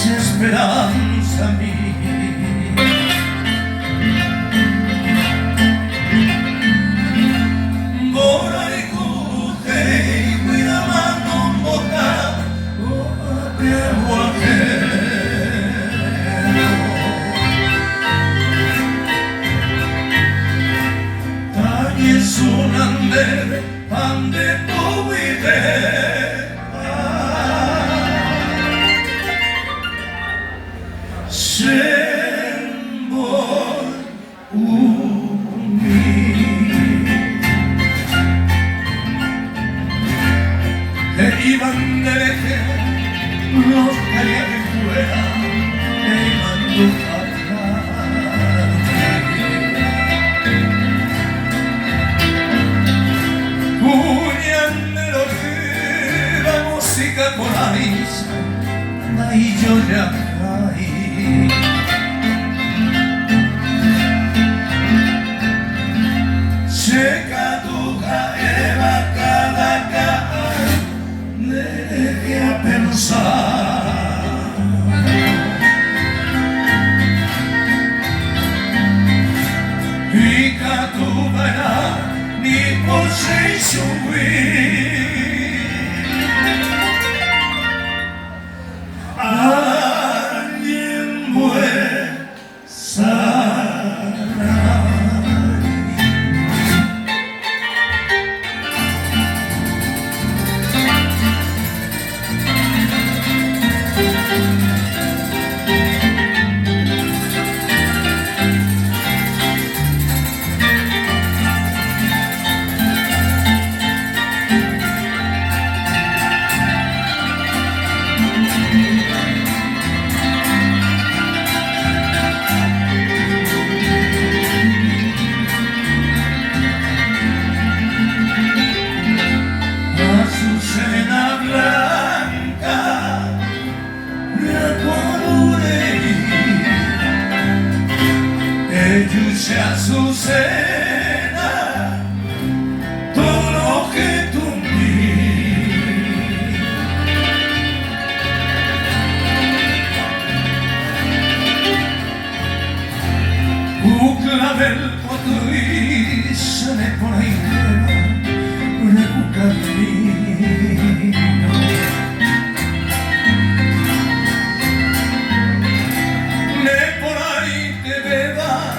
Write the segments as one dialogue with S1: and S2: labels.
S1: sin esperanza mía. Ande tu Sembor umi que iban de lejos los quería que fuera que iban tu por ahí yo ya caí. Seca tu caeva cada deje a pensar. Pica tu vena ni por se subir. Se azucena todo lo que tú miras. Bucla del potri se ne pone in tema le bucatino. Ne porai te beva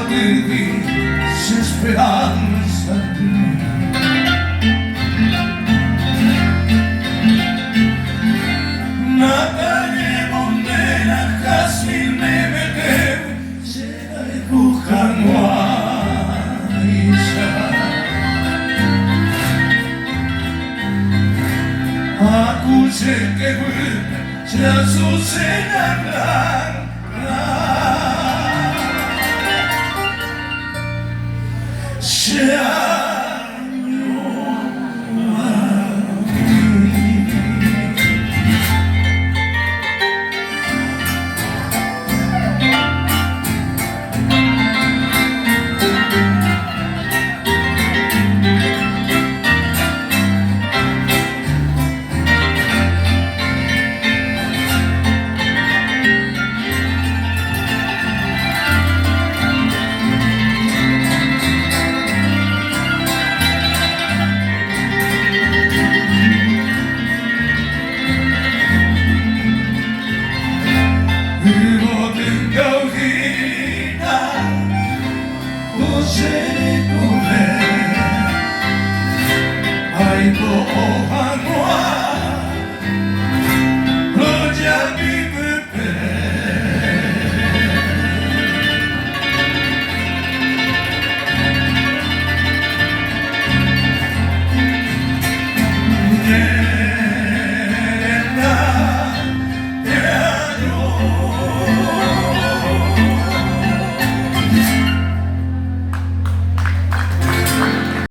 S1: sin esperanza Natalie Mondena Jasmine Nemete Sera y Bujanguaisa Acuche que se azucena blanca